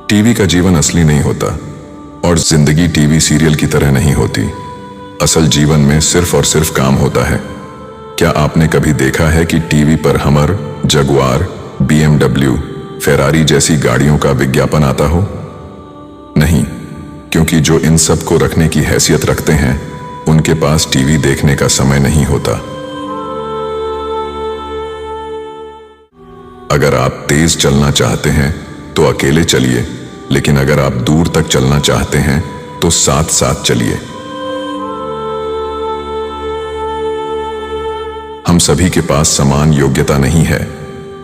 TV का जीवन असली नहीं होता और जिंदगी टीवी सीरियल की तरह नहीं होती। असल जीवन में सिर्फ और सिर्फ काम होता है। क्या आपने कभी देखा है कि टीवी पर हमर, जगुआर, BMW, फेरारी जैसी गाड़ियों का विज्ञापन आता हो? नहीं, क्योंकि जो इन सब को रखने की हैसियत रखते हैं उनके पास टीवी देखने का समय नहीं होता। अगर आप तेज चलना चाहते हैं तो अकेले चलिए, लेकिन अगर आप दूर तक चलना चाहते हैं तो साथ साथ चलिए। हम सभी के पास समान योग्यता नहीं है,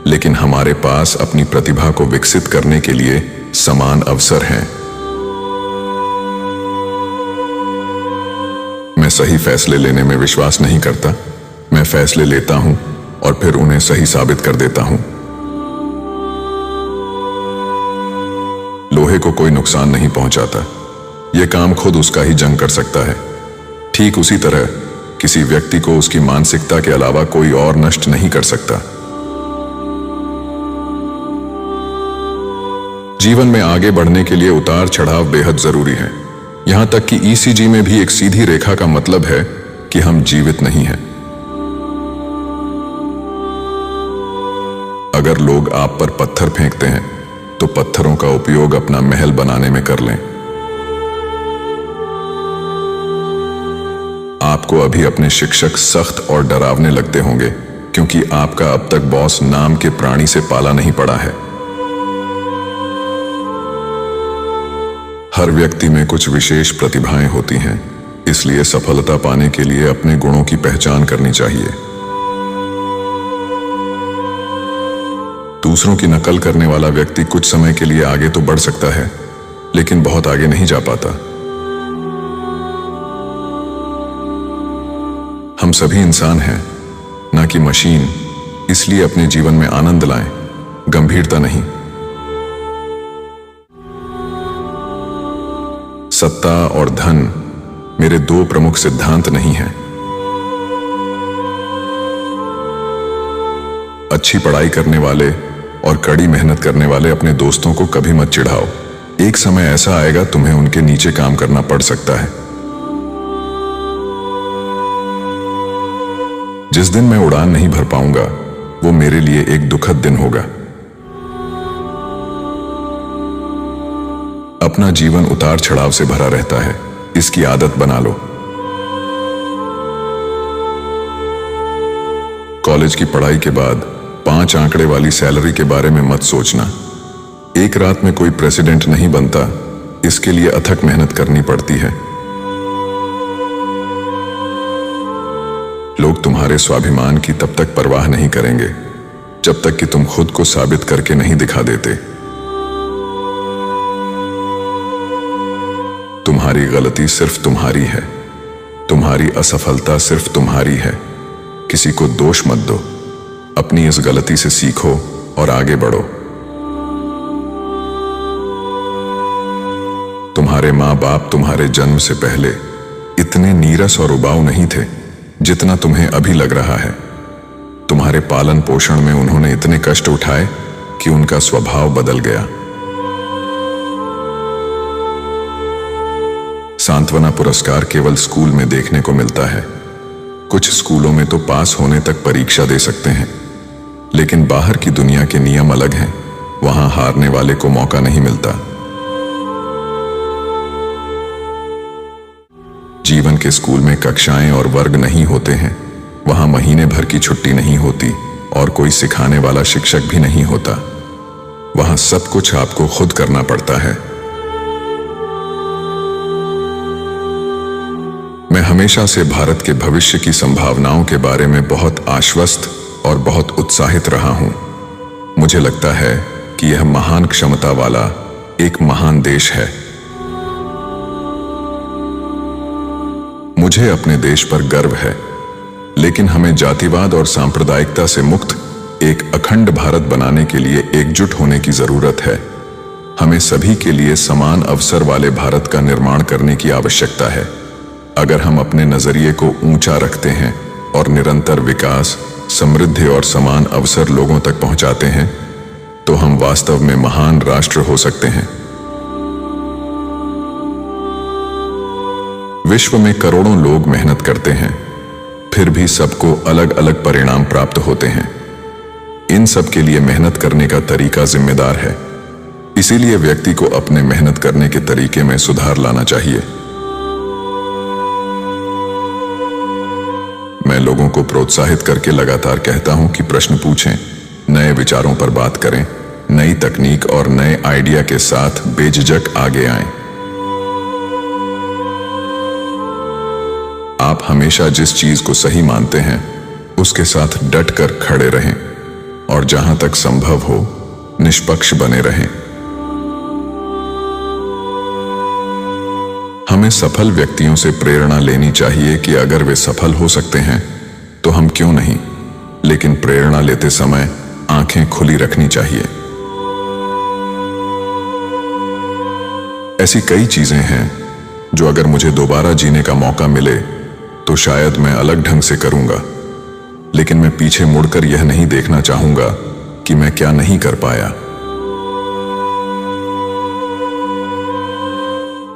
लेकिन हमारे पास अपनी प्रतिभा को विकसित करने के लिए समान अवसर हैं। मैं सही फैसले लेने में विश्वास नहीं करता। मैं फैसले लेता हूं और फिर उन्हें सही साबित कर देता हूं। लोहे को कोई नुकसान नहीं पहुंचाता, यह काम खुद उसका ही जंग कर सकता है। ठीक उसी तरह किसी व्यक्ति को उसकी मानसिकता के अलावा कोई और नष्ट नहीं कर सकता। जीवन में आगे बढ़ने के लिए उतार चढ़ाव बेहद जरूरी है। यहां तक कि ECG में भी एक सीधी रेखा का मतलब है कि हम जीवित नहीं हैं। अगर लोग आप पर पत्थर फेंकते हैं तो पत्थरों का उपयोग अपना महल बनाने में कर लें। आपको अभी अपने शिक्षक सख्त और डरावने लगते होंगे, क्योंकि आपका अब तक बॉस नाम के प्राणी से पाला नहीं पड़ा है। हर व्यक्ति में कुछ विशेष प्रतिभाएं होती हैं, इसलिए सफलता पाने के लिए अपने गुणों की पहचान करनी चाहिए। दूसरों की नकल करने वाला व्यक्ति कुछ समय के लिए आगे तो बढ़ सकता है, लेकिन बहुत आगे नहीं जा पाता। हम सभी इंसान हैं, ना कि मशीन, इसलिए अपने जीवन में आनंद लाएं, गंभीरता नहीं। सत्ता और धन मेरे दो प्रमुख सिद्धांत नहीं हैं। अच्छी पढ़ाई करने वाले और कड़ी मेहनत करने वाले अपने दोस्तों को कभी मत चिढ़ाओ। एक समय ऐसा आएगा तुम्हें उनके नीचे काम करना पड़ सकता है। जिस दिन मैं उड़ान नहीं भर पाऊंगा वो मेरे लिए एक दुखद दिन होगा। अपना जीवन उतार चढ़ाव से भरा रहता है, इसकी आदत बना लो। कॉलेज की पढ़ाई के बाद 5 आंकड़े वाली सैलरी के बारे में मत सोचना। एक रात में कोई प्रेसिडेंट नहीं बनता, इसके लिए अथक मेहनत करनी पड़ती है। लोग तुम्हारे स्वाभिमान की तब तक परवाह नहीं करेंगे जब तक कि तुम खुद को साबित करके नहीं दिखा देते। तुम्हारी गलती सिर्फ तुम्हारी है, तुम्हारी असफलता सिर्फ तुम्हारी है। किसी को दोष मत दो, अपनी इस गलती से सीखो और आगे बढ़ो। तुम्हारे माँ बाप तुम्हारे जन्म से पहले इतने नीरस और उबाऊ नहीं थे जितना तुम्हें अभी लग रहा है। तुम्हारे पालन पोषण में उन्होंने इतने कष्ट उठाए कि उनका स्वभाव बदल गया। सांत्वना पुरस्कार केवल स्कूल में देखने को मिलता है। कुछ स्कूलों में तो पास होने तक परीक्षा दे सकते हैं, लेकिन बाहर की दुनिया के नियम अलग हैं। वहां हारने वाले को मौका नहीं मिलता। जीवन के स्कूल में कक्षाएं और वर्ग नहीं होते हैं। वहां महीने भर की छुट्टी नहीं होती और कोई सिखाने वाला शिक्षक भी नहीं होता। वहां सब कुछ आपको खुद करना पड़ता है। मैं हमेशा से भारत के भविष्य की संभावनाओं के बारे में बहुत आश्वस्त और बहुत उत्साहित रहा हूं। मुझे लगता है कि यह महान क्षमता वाला एक महान देश है। मुझे अपने देश पर गर्व है, लेकिन हमें जातिवाद और सांप्रदायिकता से मुक्त एक अखंड भारत बनाने के लिए एकजुट होने की जरूरत है। हमें सभी के लिए समान अवसर वाले भारत का निर्माण करने की आवश्यकता है। अगर हम अपने नजरिए को ऊंचा रखते हैं और निरंतर विकास, समृद्धि और समान अवसर लोगों तक पहुंचाते हैं, तो हम वास्तव में महान राष्ट्र हो सकते हैं। विश्व में करोड़ों लोग मेहनत करते हैं, फिर भी सबको अलग अलग परिणाम प्राप्त होते हैं। इन सब के लिए मेहनत करने का तरीका जिम्मेदार है। इसीलिए व्यक्ति को अपने मेहनत करने के तरीके में सुधार लाना चाहिए। मैं लोगों को प्रोत्साहित करके लगातार कहता हूं कि प्रश्न पूछें, नए विचारों पर बात करें, नई तकनीक और नए आइडिया के साथ बेझिझक आगे आएं। आप हमेशा जिस चीज को सही मानते हैं उसके साथ डट कर खड़े रहें और जहां तक संभव हो निष्पक्ष बने रहें। हमें सफल व्यक्तियों से प्रेरणा लेनी चाहिए कि अगर वे सफल हो सकते हैं तो हम क्यों नहीं, लेकिन प्रेरणा लेते समय आंखें खुली रखनी चाहिए। ऐसी कई चीजें हैं जो अगर मुझे दोबारा जीने का मौका मिले तो शायद मैं अलग ढंग से करूंगा, लेकिन मैं पीछे मुड़कर यह नहीं देखना चाहूंगा कि मैं क्या नहीं कर पाया।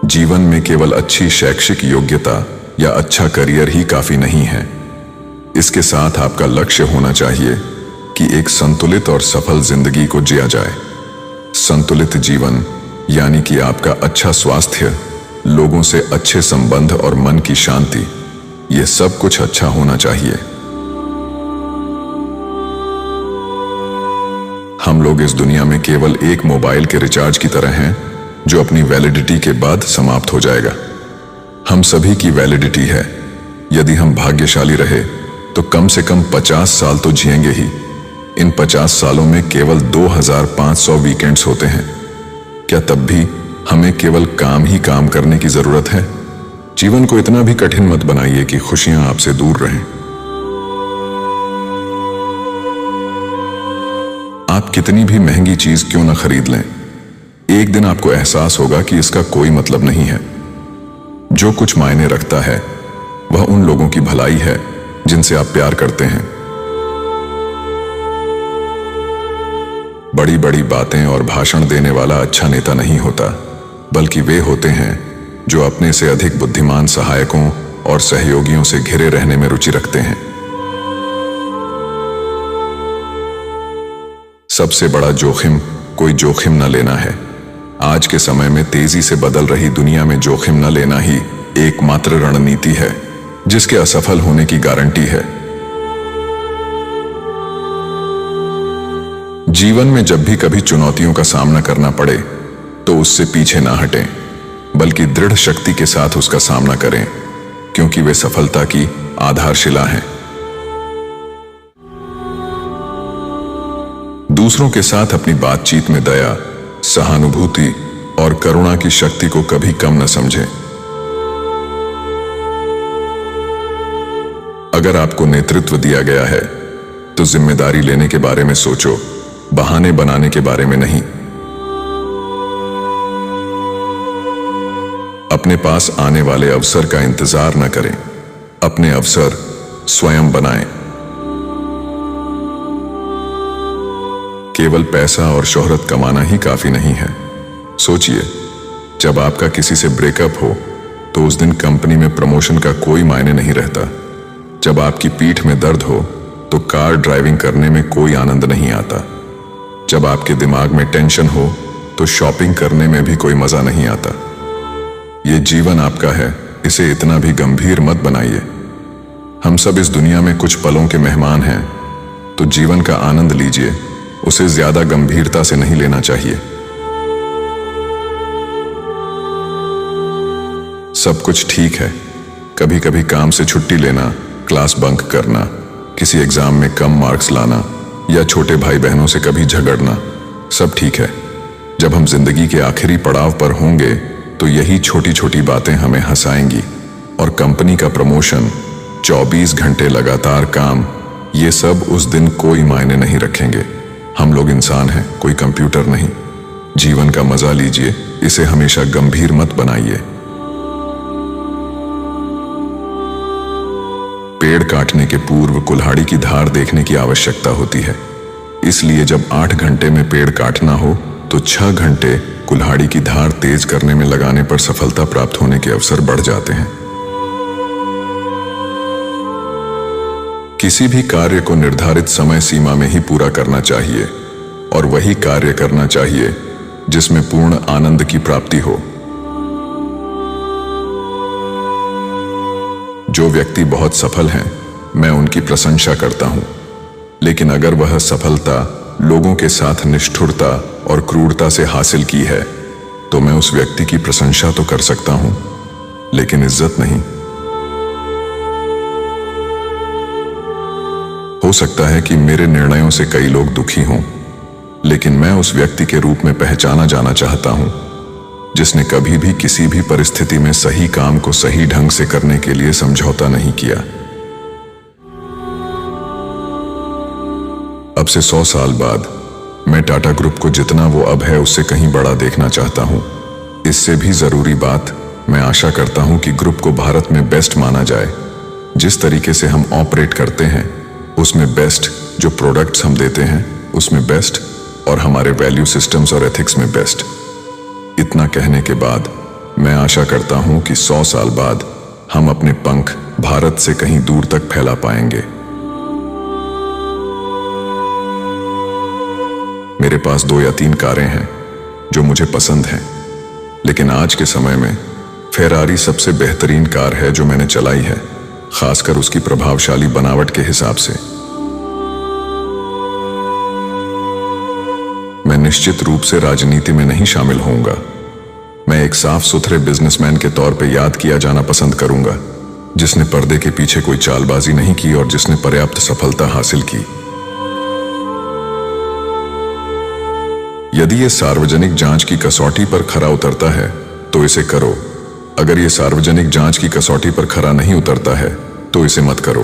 जीवन में केवल अच्छी शैक्षिक योग्यता या अच्छा करियर ही काफी नहीं है। इसके साथ आपका लक्ष्य होना चाहिए कि एक संतुलित और सफल जिंदगी को जिया जाए। संतुलित जीवन यानी कि आपका अच्छा स्वास्थ्य, लोगों से अच्छे संबंध और मन की शांति, यह सब कुछ अच्छा होना चाहिए। हम लोग इस दुनिया में केवल एक मोबाइल के रिचार्ज की तरह हैं जो अपनी वैलिडिटी के बाद समाप्त हो जाएगा। हम सभी की वैलिडिटी है। यदि हम भाग्यशाली रहे तो कम से कम 50 साल तो जिएंगे ही। इन 50 सालों में केवल 2500 वीकेंड्स होते हैं। क्या तब भी हमें केवल काम ही काम करने की जरूरत है? जीवन को इतना भी कठिन मत बनाइए कि खुशियां आपसे दूर रहें। आप कितनी भी महंगी चीज क्यों न खरीद लें, एक दिन आपको एहसास होगा कि इसका कोई मतलब नहीं है। जो कुछ मायने रखता है वह उन लोगों की भलाई है जिनसे आप प्यार करते हैं। बड़ी बड़ी बातें और भाषण देने वाला अच्छा नेता नहीं होता, बल्कि वे होते हैं जो अपने से अधिक बुद्धिमान सहायकों और सहयोगियों से घिरे रहने में रुचि रखते हैं। सबसे बड़ा जोखिम कोई जोखिम न लेना है। आज के समय में तेजी से बदल रही दुनिया में जोखिम न लेना ही एकमात्र रणनीति है जिसके असफल होने की गारंटी है। जीवन में जब भी कभी चुनौतियों का सामना करना पड़े तो उससे पीछे ना हटें, बल्कि दृढ़ शक्ति के साथ उसका सामना करें, क्योंकि वे सफलता की आधारशिला हैं। दूसरों के साथ अपनी बातचीत में दया, सहानुभूति और करुणा की शक्ति को कभी कम न समझें। अगर आपको नेतृत्व दिया गया है तो जिम्मेदारी लेने के बारे में सोचो, बहाने बनाने के बारे में नहीं। अपने पास आने वाले अवसर का इंतजार न करें, अपने अवसर स्वयं बनाएं। केवल पैसा और शोहरत कमाना ही काफी नहीं है। सोचिए, जब आपका किसी से ब्रेकअप हो तो उस दिन कंपनी में प्रमोशन का कोई मायने नहीं रहता। जब आपकी पीठ में दर्द हो तो कार ड्राइविंग करने में कोई आनंद नहीं आता। जब आपके दिमाग में टेंशन हो तो शॉपिंग करने में भी कोई मजा नहीं आता। ये जीवन आपका है, इसे इतना भी गंभीर मत बनाइए। हम सब इस दुनिया में कुछ पलों के मेहमान हैं, तो जीवन का आनंद लीजिए, उसे ज्यादा गंभीरता से नहीं लेना चाहिए। सब कुछ ठीक है, कभी कभी काम से छुट्टी लेना, क्लास बंक करना, किसी एग्जाम में कम मार्क्स लाना या छोटे भाई बहनों से कभी झगड़ना, सब ठीक है। जब हम जिंदगी के आखिरी पड़ाव पर होंगे तो यही छोटी छोटी बातें हमें हंसाएंगी, और कंपनी का प्रमोशन, 24 घंटे लगातार काम, ये सब उस दिन कोई मायने नहीं रखेंगे। हम लोग इंसान हैं, कोई कंप्यूटर नहीं। जीवन का मजा लीजिए, इसे हमेशा गंभीर मत बनाइए। पेड़ काटने के पूर्व कुल्हाड़ी की धार देखने की आवश्यकता होती है। इसलिए जब 8 घंटे में पेड़ काटना हो तो 6 घंटे कुल्हाड़ी की धार तेज करने में लगाने पर सफलता प्राप्त होने के अवसर बढ़ जाते हैं। किसी भी कार्य को निर्धारित समय सीमा में ही पूरा करना चाहिए और वही कार्य करना चाहिए जिसमें पूर्ण आनंद की प्राप्ति हो। जो व्यक्ति बहुत सफल हैं, मैं उनकी प्रशंसा करता हूं, लेकिन अगर वह सफलता लोगों के साथ निष्ठुरता और क्रूरता से हासिल की है तो मैं उस व्यक्ति की प्रशंसा तो कर सकता हूं, लेकिन इज्जत नहीं। हो सकता है कि मेरे निर्णयों से कई लोग दुखी हों, लेकिन मैं उस व्यक्ति के रूप में पहचाना जाना चाहता हूं जिसने कभी भी किसी भी परिस्थिति में सही काम को सही ढंग से करने के लिए समझौता नहीं किया। अब से 100 साल बाद मैं टाटा ग्रुप को जितना वो अब है उससे कहीं बड़ा देखना चाहता हूं। इससे भी जरूरी बात, मैं आशा करता हूं कि ग्रुप को भारत में बेस्ट माना जाए। जिस तरीके से हम ऑपरेट करते हैं उसमें बेस्ट, जो प्रोडक्ट्स हम देते हैं उसमें बेस्ट, और हमारे वैल्यू सिस्टम्स और एथिक्स में बेस्ट। इतना कहने के बाद मैं आशा करता हूं कि 100 साल बाद हम अपने पंख भारत से कहीं दूर तक फैला पाएंगे। मेरे पास 2 या 3 कारें हैं जो मुझे पसंद हैं, लेकिन आज के समय में फेरारी सबसे बेहतरीन कार है जो मैंने चलाई है, खासकर उसकी प्रभावशाली बनावट के हिसाब से। मैं निश्चित रूप से राजनीति में नहीं शामिल होऊंगा। मैं एक साफ सुथरे बिजनेसमैन के तौर पे याद किया जाना पसंद करूंगा, जिसने पर्दे के पीछे कोई चालबाजी नहीं की और जिसने पर्याप्त सफलता हासिल की। यदि ये सार्वजनिक जांच की कसौटी पर खरा उतरता है तो इसे करो। अगर ये सार्वजनिक जांच की कसौटी पर खरा नहीं उतरता है तो इसे मत करो।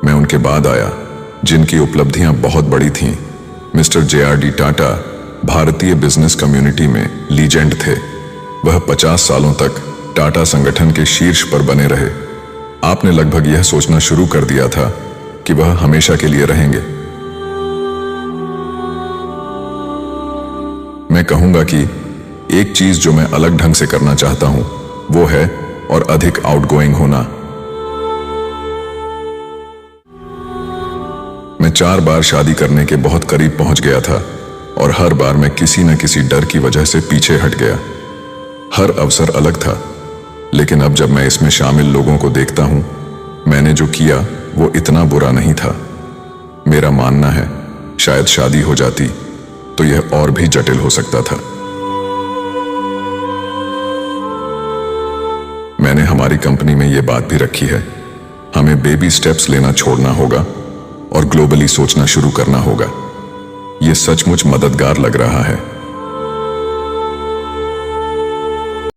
मैं उनके बाद आया जिनकी उपलब्धियां बहुत बड़ी थीं। मिस्टर JRD टाटा भारतीय बिजनेस कम्युनिटी में लीजेंड थे। वह 50 सालों तक टाटा संगठन के शीर्ष पर बने रहे। आपने लगभग यह सोचना शुरू कर दिया था कि वह हमेशा के लिए रहेंगे। मैं कहूंगा कि एक चीज जो मैं अलग ढंग से करना चाहता हूं वो है और अधिक आउटगोइंग होना। मैं 4 बार शादी करने के बहुत करीब पहुंच गया था और हर बार मैं किसी न किसी डर की वजह से पीछे हट गया। हर अवसर अलग था, लेकिन अब जब मैं इसमें शामिल लोगों को देखता हूं, मैंने जो किया वो इतना बुरा नहीं था। मेरा मानना है शायद शादी हो जाती तो यह और भी जटिल हो सकता था। मैंने हमारी कंपनी में यह बात भी रखी है, हमें बेबी स्टेप्स लेना छोड़ना होगा और ग्लोबली सोचना शुरू करना होगा। यह सचमुच मददगार लग रहा है।